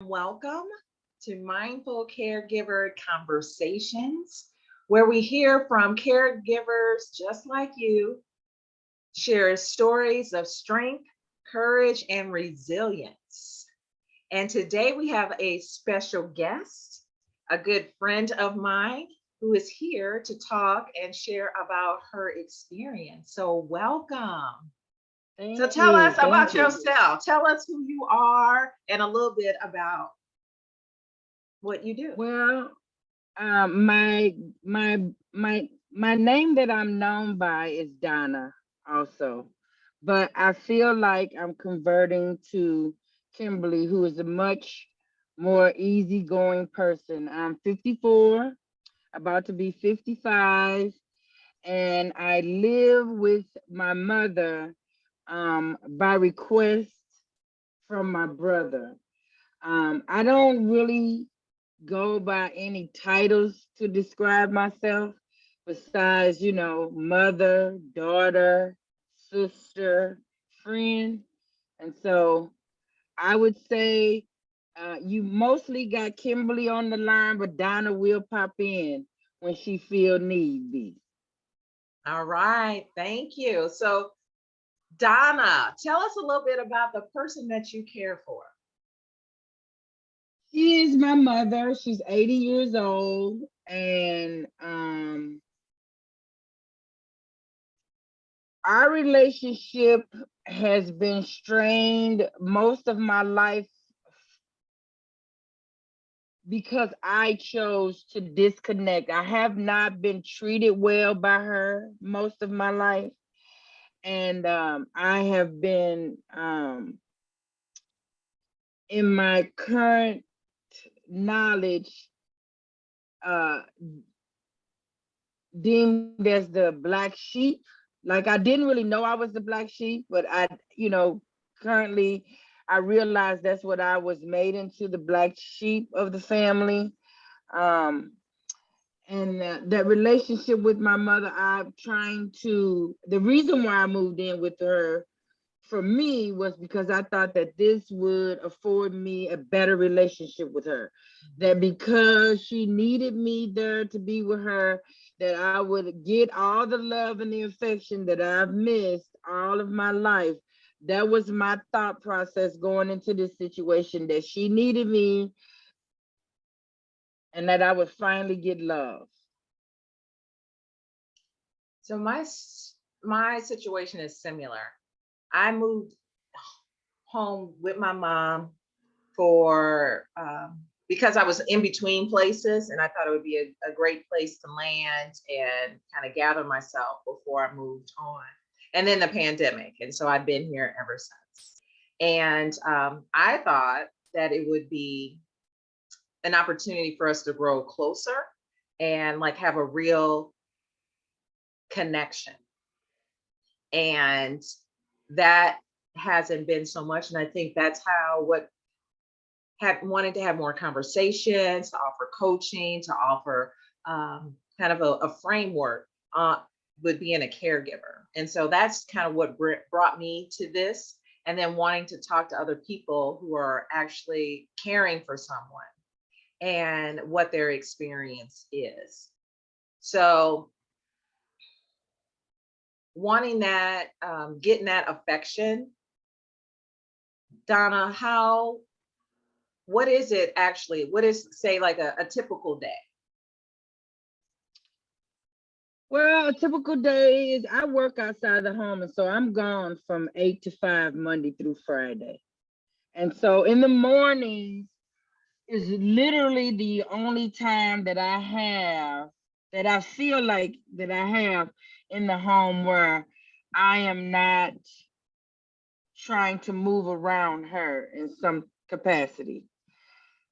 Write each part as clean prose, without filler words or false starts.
welcome to Mindful Caregiver Conversations, where we hear from caregivers just like you, share stories of strength, courage, and resilience. And today we have a special guest, a good friend of mine who is here to talk and share about her experience. So, welcome. So, Thank tell you. us Thank about you. yourself. Tell us who you are and a little bit about what you do. Well, my my name that I'm known by is Donna also, but I feel like I'm converting to Kimberly, who is a much more easygoing person. I'm 54, about to be 55, and I live with my mother by request from my brother. I don't really go by any titles to describe myself besides, mother, daughter, sister, friend. And so I would say you mostly got Kimberly on the line, but Donna will pop in when she feel need be. All right, thank you. So, Donna, tell us a little bit about the person that you care for. She is my mother. She's 80 years old. And our relationship has been strained most of my life because I chose to disconnect. I have not been treated well by her most of my life. And I have been, in my current knowledge, uh, deemed as the black sheep. Like I didn't really know I was the black sheep, but currently I realized that's what I was made into, the black sheep of the family. Um, and that relationship with my mother, the reason why I moved in with her for me was because I thought that this would afford me a better relationship with her. That because she needed me there to be with her, that I would get all the love and the affection that I've missed all of my life. That was my thought process going into this situation, that she needed me and that I would finally get love. So, my situation is similar. I moved home with my mom for because I was in between places, and I thought it would be a great place to land and kind of gather myself before I moved on. And then the pandemic, and so I've been here ever since. And I thought that it would be an opportunity for us to grow closer and like have a real connection. And that hasn't been so much. And I think that's how what had wanted to have more conversations, to offer coaching, to offer kind of a framework with being a caregiver. And so that's kind of what brought me to this. And then wanting to talk to other people who are actually caring for someone and what their experience is. So wanting that, getting that affection, Donna, what is it actually? What is, say, like a typical day? Well, a typical day is I work outside the home, and so I'm gone from 8 to 5 Monday through Friday. And so in the mornings is literally the only time that I have, that I feel like that I have in the home where I am not trying to move around her in some capacity.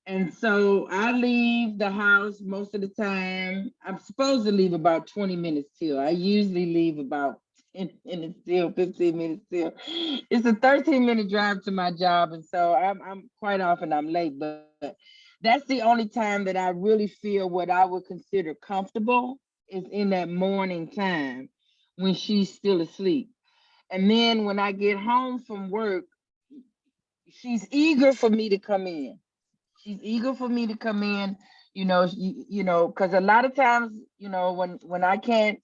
And so I leave the house most of the time. I'm supposed to leave about 20 minutes till. I usually leave about 10 minutes till, 15 minutes till. It's a 13-minute drive to my job. And so I'm quite often I'm late, but that's the only time that I really feel what I would consider comfortable is in that morning time when she's still asleep. And then when I get home from work, she's eager for me to come in. She's eager for me to come in, because a lot of times, when I can't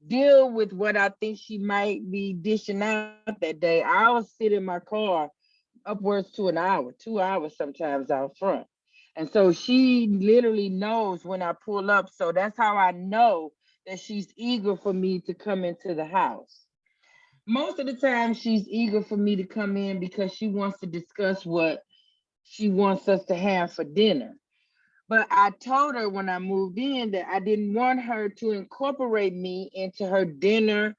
deal with what I think she might be dishing out that day, I'll sit in my car upwards to an hour, 2 hours sometimes out front. And so she literally knows when I pull up. So that's how I know that she's eager for me to come into the house. Most of the time, she's eager for me to come in because she wants to discuss what she wants us to have for dinner. But I told her when I moved in that I didn't want her to incorporate me into her dinner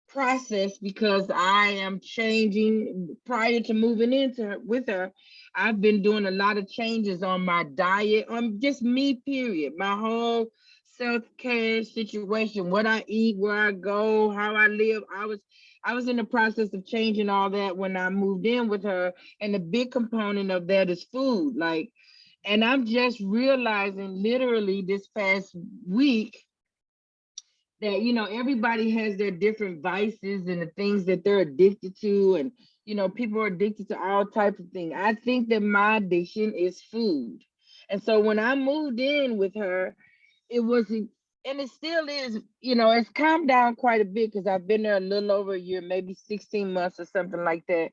process because I am changing prior to moving into her, with her. I've been doing a lot of changes on my diet, on just me, period. My whole self-care situation, what I eat, where I go, how I live. I was in the process of changing all that when I moved in with her. And the big component of that is food. And I'm just realizing literally this past week that everybody has their different vices and the things that they're addicted to, and people are addicted to all types of things. I think that my addiction is food. And so when I moved in with her, it wasn't, and it still is, it's calmed down quite a bit because I've been there a little over a year, maybe 16 months or something like that.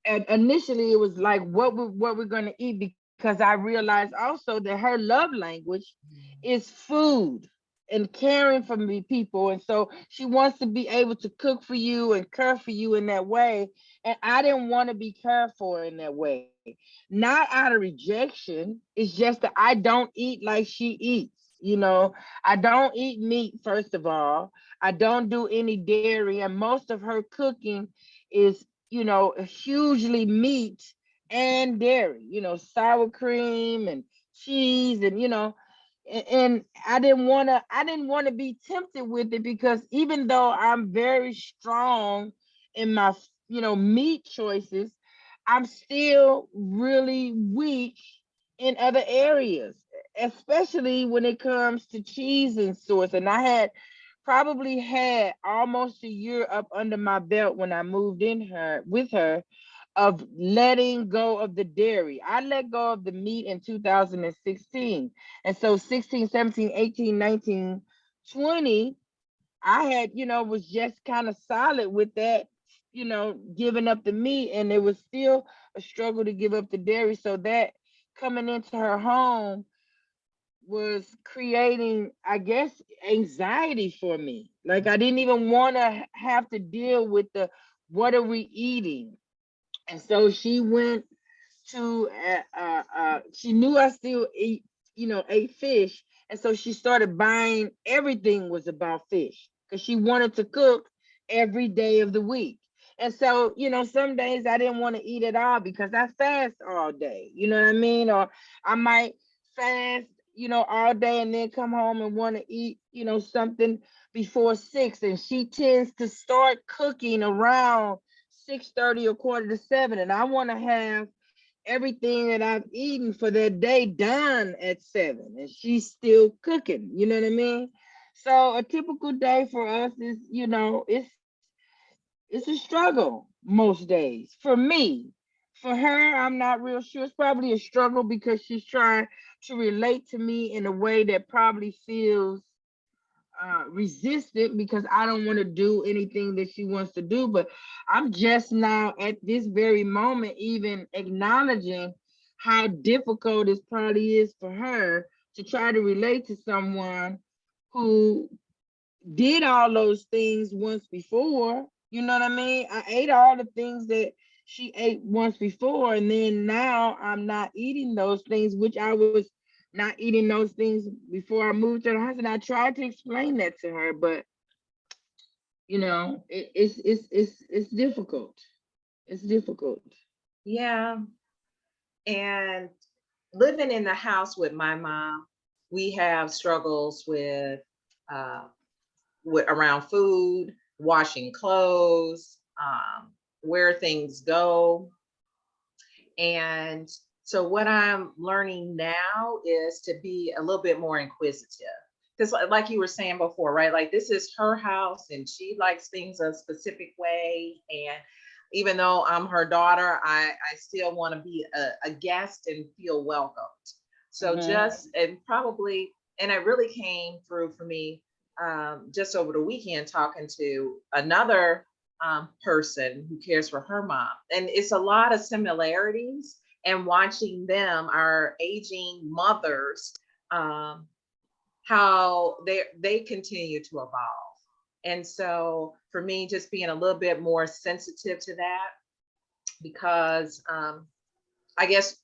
And initially it was like what we're going to eat, because I realized also that her love language is food and caring for me people. And so she wants to be able to cook for you and care for you in that way. And I didn't want to be cared for in that way. Not out of rejection. It's just that I don't eat like she eats. I don't eat meat, first of all. I don't do any dairy. And most of her cooking is, hugely meat and dairy, sour cream and cheese, and and I didn't want to be tempted with it, because even though I'm very strong in my meat choices, I'm still really weak in other areas, especially when it comes to cheese and sauce. And I had probably had almost a year up under my belt when I moved in her with her, of letting go of the dairy. I let go of the meat in 2016. And so 16, 17, 18, 19, 20, I had, was just kind of solid with that, giving up the meat. And it was still a struggle to give up the dairy. So that coming into her home was creating, I guess, anxiety for me. Like I didn't even want to have to deal with the what are we eating. And so she went to she knew I still ate fish. And so she started buying, everything was about fish, because she wanted to cook every day of the week. And so, some days I didn't want to eat at all because I fast all day, you know what I mean? Or I might fast, all day and then come home and want to eat, something before 6. And she tends to start cooking around 6:30 or 6:45. And I want to have everything that I've eaten for that day done at 7, and she's still cooking. You know what I mean? So a typical day for us is, it's a struggle most days. For me, for her, I'm not real sure. It's probably a struggle because she's trying to relate to me in a way that probably feels resistant, because I don't want to do anything that she wants to do. But I'm just now at this very moment even acknowledging how difficult it probably is for her to try to relate to someone who did all those things once before. You know what I mean? I ate all the things that she ate once before, and then now I'm not eating those things, which I was not eating those things before I moved to the house. And I tried to explain that to her, but it's difficult. It's difficult. Yeah. And living in the house with my mom, we have struggles uh, with around food, washing clothes, where things go. And so what I'm learning now is to be a little bit more inquisitive. Because like you were saying before, right? Like this is her house and she likes things a specific way. And Even though I'm her daughter, I still want to be a guest and feel welcomed. So just, and probably, and it really came through for me just over the weekend talking to another person who cares for her mom. And it's a lot of similarities, and watching them, our aging mothers, how they continue to evolve. And so for me, just being a little bit more sensitive to that, because I guess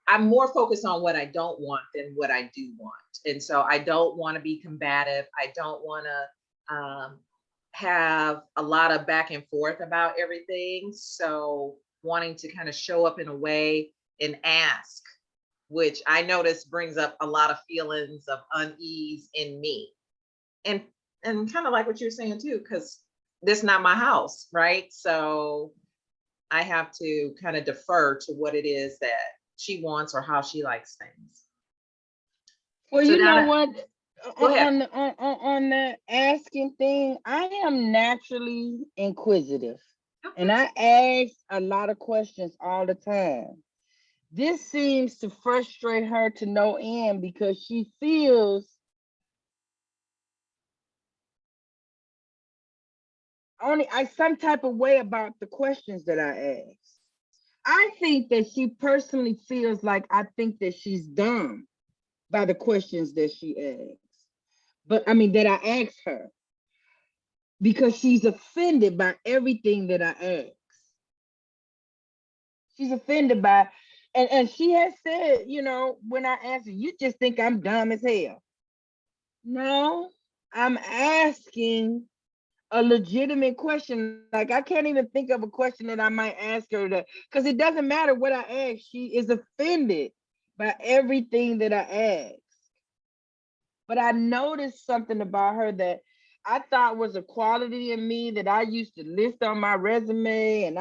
I'm more focused on what I don't want than what I do want. And so I don't want to be combative. I don't want to have a lot of back and forth about everything. So wanting to kind of show up in a way and ask, which I notice brings up a lot of feelings of unease in me. And kind of like what you're saying too, because this is not my house, right? So I have to kind of defer to what it is that she wants or how she likes things. Well, So you know Donna, what? go ahead. On the asking thing, I am naturally inquisitive, and I ask a lot of questions all the time. This seems to frustrate her to no end because she feels some type of way about the questions that I ask. I think that she personally feels like I think that she's dumb by the questions that she asks. But I mean that I ask her because she's offended by everything that I ask. She's offended by, and she has said, you know, when I answer, you just think I'm dumb as hell. No, I'm asking a legitimate question. Like I can't even think of a question that I might ask her to, because it doesn't matter what I ask. She is offended by everything that I ask. But I noticed something about her that I thought was a quality in me that I used to list on my resume, and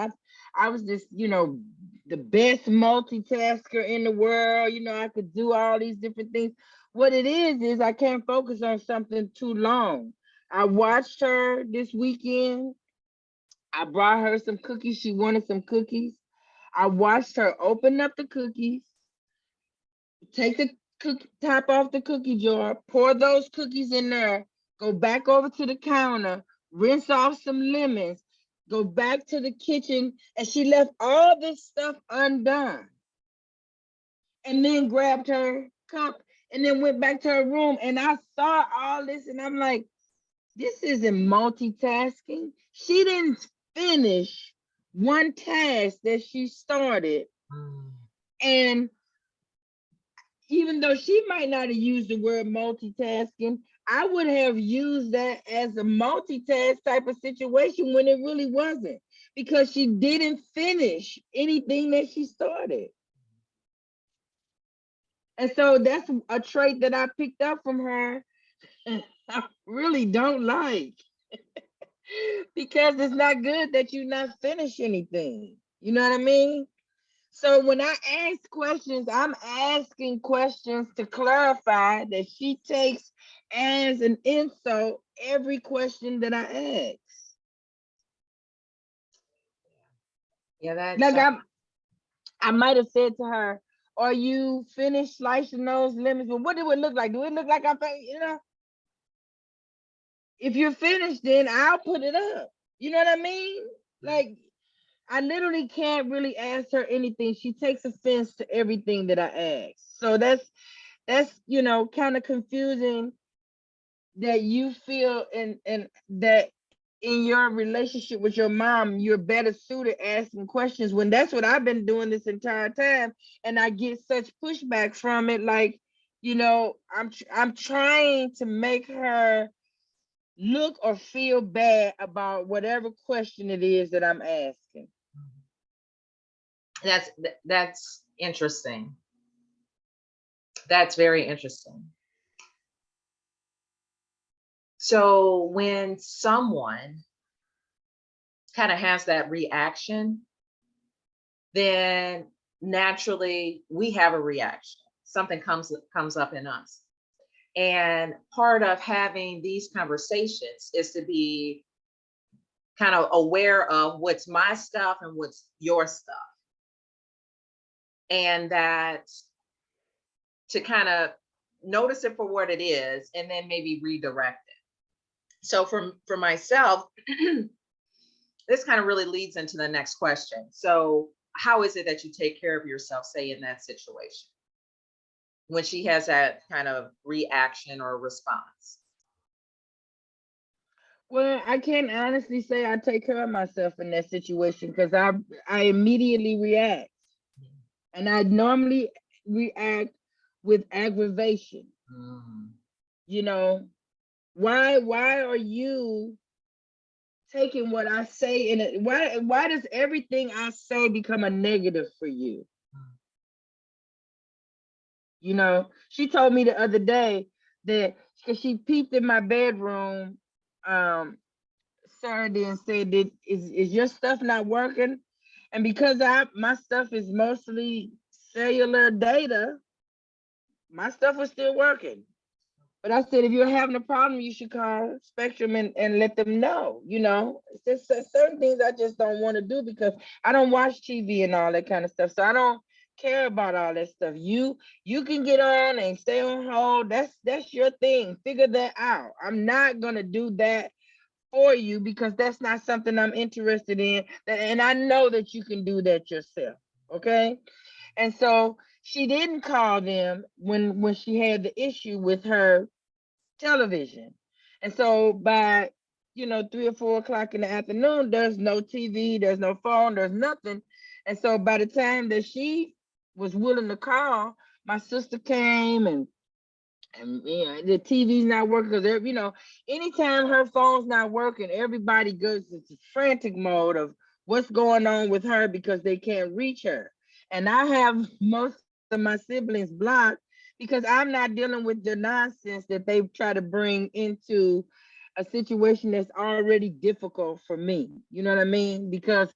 I was just, you know, the best multitasker in the world. You know, I could do all these different things. What it is I can't focus on something too long. I watched her this weekend. I brought her some cookies. She wanted some cookies. I watched her open up the cookies, take the top off the cookie jar, pour those cookies in there, go back over to the counter, rinse off some lemons, go back to the kitchen, and she left all this stuff undone. And then grabbed her cup and then went back to her room. And I saw all this and I'm like, this isn't multitasking. She didn't finish one task that she started. And even though she might not have used the word multitasking, I would have used that as a multitask type of situation when it really wasn't, because she didn't finish anything that she started. And so that's a trait that I picked up from her and I really don't like. Because it's not good that you not finish anything. You know what I mean? So when I ask questions, I'm asking questions to clarify that she takes as an insult every question that I ask. Yeah, that's Like I might have said to her, "Are you finished slicing those lemons?" But what do it look like? Do it look like I'm, you know? If you're finished, then I'll put it up. You know what I mean? Like I literally can't really ask her anything. She takes offense to everything that I ask. So that's you know kind of confusing that you feel and that in your relationship with your mom you're better suited asking questions when that's what I've been doing this entire time, and I get such pushback from it. Like, you know, I'm trying to make her look or feel bad about whatever question it is that I'm asking. that's interesting. That's very interesting. So when someone kind of has that reaction, then naturally we have a reaction. Something comes up in us. And part of having these conversations is to be kind of aware of what's my stuff and what's your stuff. And that to kind of notice it for what it is and then maybe redirect it. So for myself, this kind of really leads into the next question. So how is it that you take care of yourself, say in that situation, when she has that kind of reaction or response? Well, I can't honestly say I take care of myself in that situation because I immediately react, and I normally react with aggravation. Mm. You know, why are you taking what I say in it? Why does everything I say become a negative for you? You know, she told me the other day that because she peeped in my bedroom Saturday and said that is your stuff not working? And because my stuff is mostly cellular data, my stuff was still working. But I said, if you're having a problem, you should call Spectrum and let them know. You know, it's just certain things I just don't want to do because I don't watch TV and all that kind of stuff. So I don't care about all that stuff. You can get on and stay on hold. That's your thing. Figure that out. I'm not gonna do that for you because that's not something I'm interested in. And I know that you can do that yourself. Okay. And so she didn't call them when she had the issue with her television. And so by 3 or 4 o'clock in the afternoon, there's no TV, there's no phone, there's nothing. And so by the time that she was willing to call, my sister came and the TV's not working because anytime her phone's not working, everybody goes into frantic mode of what's going on with her because they can't reach her. And I have most of my siblings blocked because I'm not dealing with the nonsense that they try to bring into a situation that's already difficult for me. You know what I mean? Because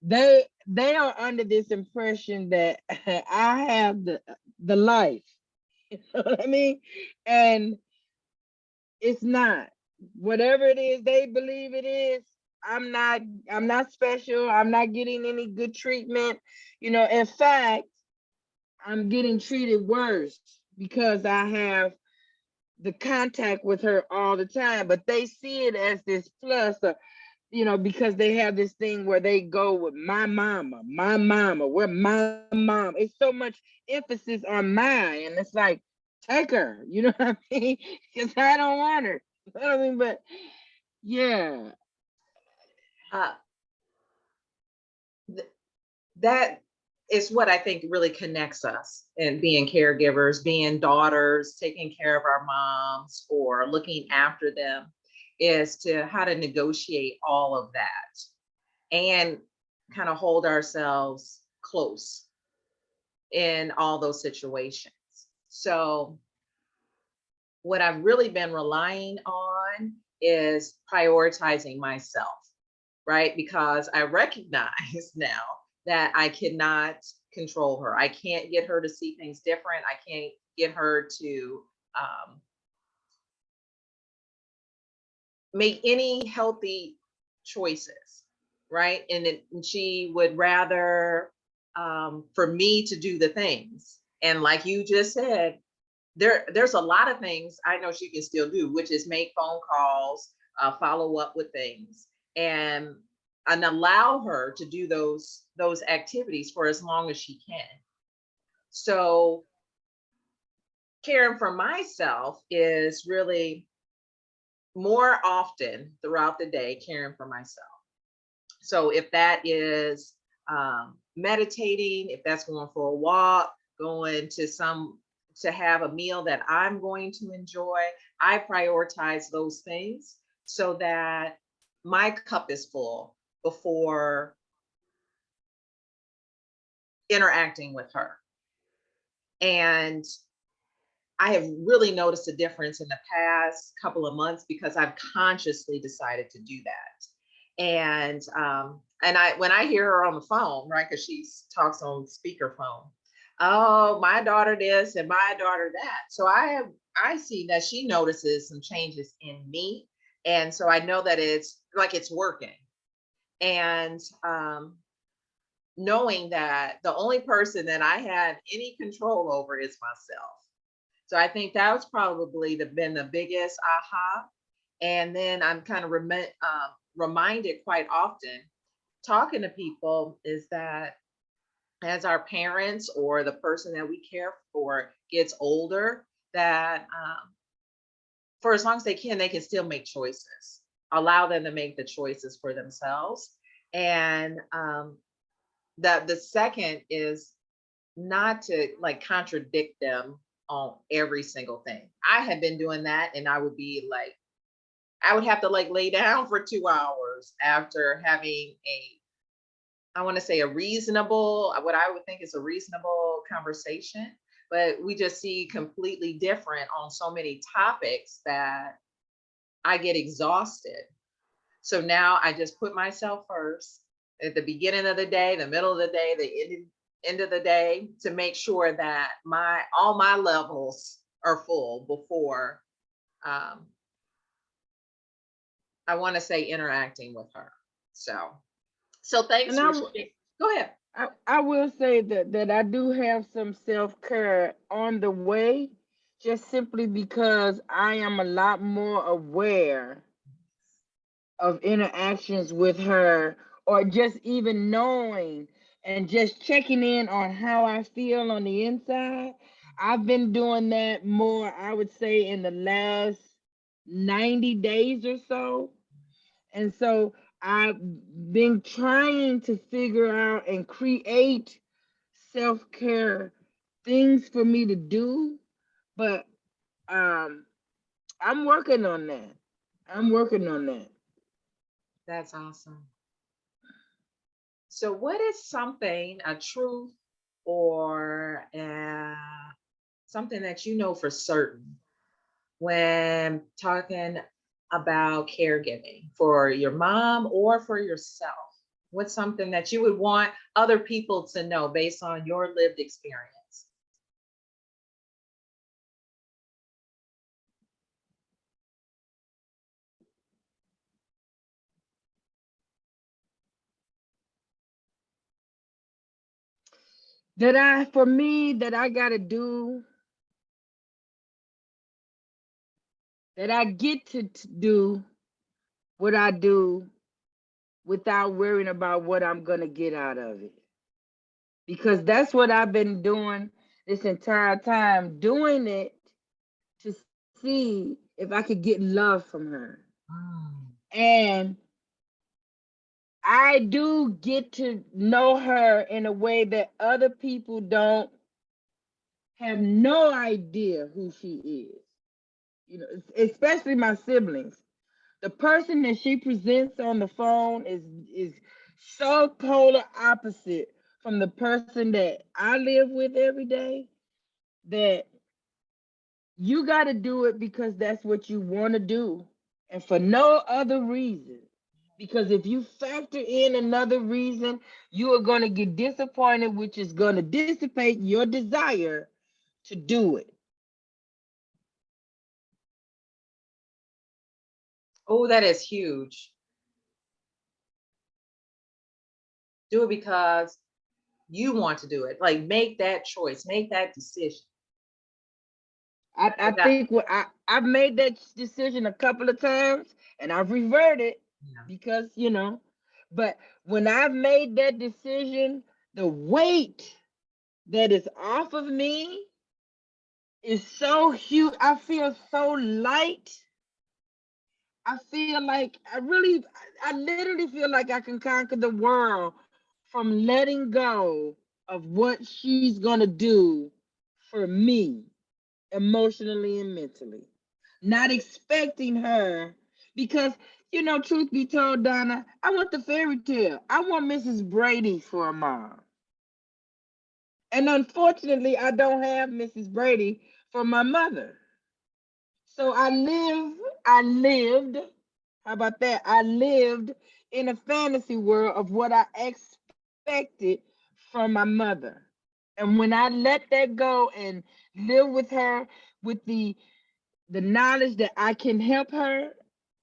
they are under this impression that I have the life. You know what I mean? And it's not. Whatever it is they believe it is, I'm not special. I'm not getting any good treatment. In fact, I'm getting treated worse because I have the contact with her all the time, but they see it as this plus, because they have this thing where they go with my mama, we're my mom. It's so much emphasis on mine, and it's like, take her, you know what I mean? Because I don't want her. You know what I mean? But yeah. Uh, th- that is what I think really connects us in being caregivers, being daughters, taking care of our moms or looking after them, is to how to negotiate all of that and kind of hold ourselves close in all those situations. So what I've really been relying on is prioritizing myself, right? Because I recognize now that I cannot control her. I can't get her to see things different. I can't get her to make any healthy choices, right? And she would rather for me to do the things. And like you just said, there's a lot of things I know she can still do, which is make phone calls, follow up with things, and allow her to do those activities for as long as she can. So caring for myself is really more often throughout the day caring for myself. So if that is meditating, if that's going for a walk, going to have a meal that I'm going to enjoy, I prioritize those things so that my cup is full before interacting with her. And I have really noticed a difference in the past couple of months because I've consciously decided to do that. And I when I hear her on the phone, right, because she talks on speakerphone, oh, my daughter this and my daughter that. So I see that she notices some changes in me. And so I know that it's like it's working. And knowing that the only person that I had any control over is myself. So I think that was probably been the biggest aha. And then I'm kind of reminded quite often talking to people is that as our parents or the person that we care for gets older, that for as long as they can still make choices. Allow them to make the choices for themselves. And the second is not to like contradict them on every single thing. I had been doing that, and I would be like, I would have to like lay down for 2 hours after having I want to say a reasonable, what I would think is a reasonable conversation, but we just see completely different on so many topics that I get exhausted. So now I just put myself first at the beginning of the day, the middle of the day, the end of the day, to make sure that all my levels are full before um, I want to say interacting with her. So thanks And for sharing. Go ahead. I will say that I do have some self-care on the way, just simply because I am a lot more aware of interactions with her, or just even knowing and just checking in on how I feel on the inside. I've been doing that more, I would say, in the last 90 days or so. And so I've been trying to figure out and create self-care things for me to do, but um I'm working on that. I'm working on that. That's awesome. So, what is something, a truth or something that you know for certain when talking about caregiving for your mom or for yourself? What's something that you would want other people to know based on your lived experience? For me, that I gotta do, that I get to do what I do without worrying about what I'm gonna get out of it. Because that's what I've been doing this entire time, doing it to see if I could get love from her. Mm. And I do get to know her in a way that other people don't have no idea who she is. You know, especially my siblings. The person that she presents on the phone is so polar opposite from the person that I live with every day, that you got to do it because that's what you want to do, and for no other reason. Because if you factor in another reason, you are going to get disappointed, which is going to dissipate your desire to do it. Oh, that is huge. Do it because you want to do it. Like make that choice, make that decision. I Without, think I've made that decision a couple of times and I've reverted yeah. because, but when I've made that decision, the weight that is off of me is so huge. I feel so light. I feel like I literally feel like I can conquer the world from letting go of what she's going to do for me emotionally and mentally. Not expecting her because, truth be told, Donna, I want the fairy tale. I want Mrs. Brady for a mom. And unfortunately, I don't have Mrs. Brady for my mother. So I lived, how about that? I lived in a fantasy world of what I expected from my mother. And when I let that go and live with her with the knowledge that I can help her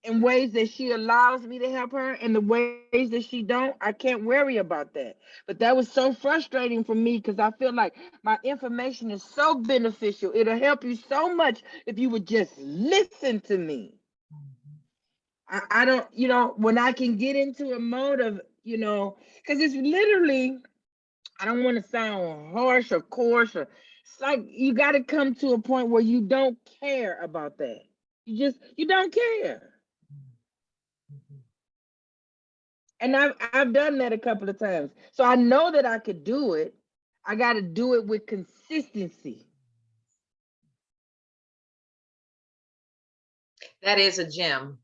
in ways that she allows me to help her and the ways that she don't, I can't worry about that. But that was so frustrating for me because I feel like my information is so beneficial. It'll help you so much if you would just listen to me. I don't, when I can get into a mode of, because it's literally, I don't want to sound harsh or coarse, or it's like you got to come to a point where you don't care about that. You don't care. And I've done that a couple of times. So I know that I could do it. I got to do it with consistency. That is a gem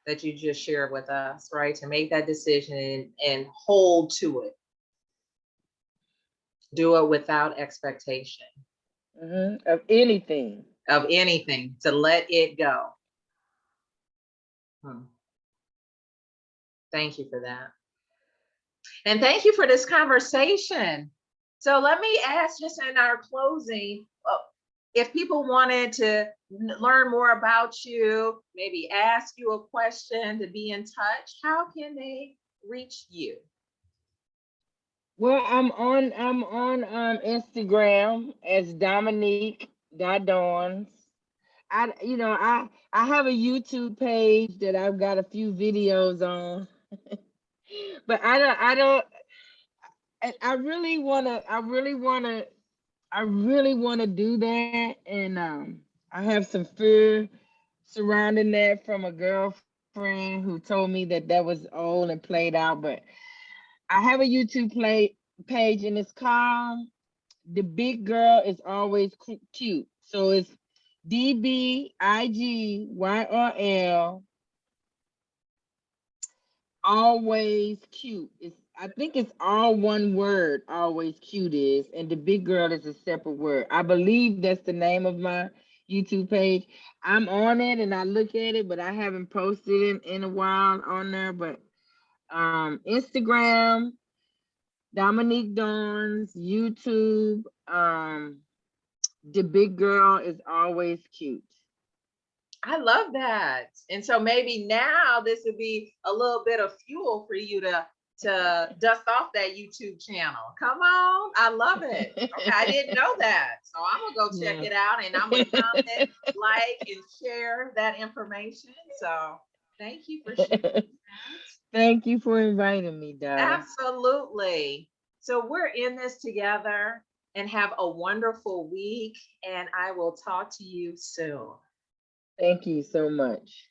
that you just shared with us, right? To make that decision and hold to it. Do it without expectation Of anything. of anything, to let it go. Thank you for that. And thank you for this conversation. So let me ask, just in our closing, if people wanted to learn more about you, maybe ask you a question, to be in touch, how can they reach you? Well, I'm on Instagram as Dominique.Dawns. I have a YouTube page that I've got a few videos on. But I really wanna do that. And I have some fear surrounding that from a girlfriend who told me that was old and played out. But I have a YouTube page, and it's called The Big Girl Is Always Cute. So it's DBIGYRL, always cute. I think it's all one word, always cute is, and the big girl is a separate word. I believe that's the name of my YouTube page. I'm on it and I look at it, but I haven't posted in a while on there. But Instagram, Dominique Dawns, YouTube, the big girl is always cute. I love that. And so maybe now this would be a little bit of fuel for you to dust off that YouTube channel. Come on. I love it. Okay, I didn't know that. So I'm gonna go check it out, and I'm gonna comment, like, and share that information. So thank you for sharing that. Thank you for inviting me, Donna. Absolutely. So we're in this together, and have a wonderful week. And I will talk to you soon. Thank you so much.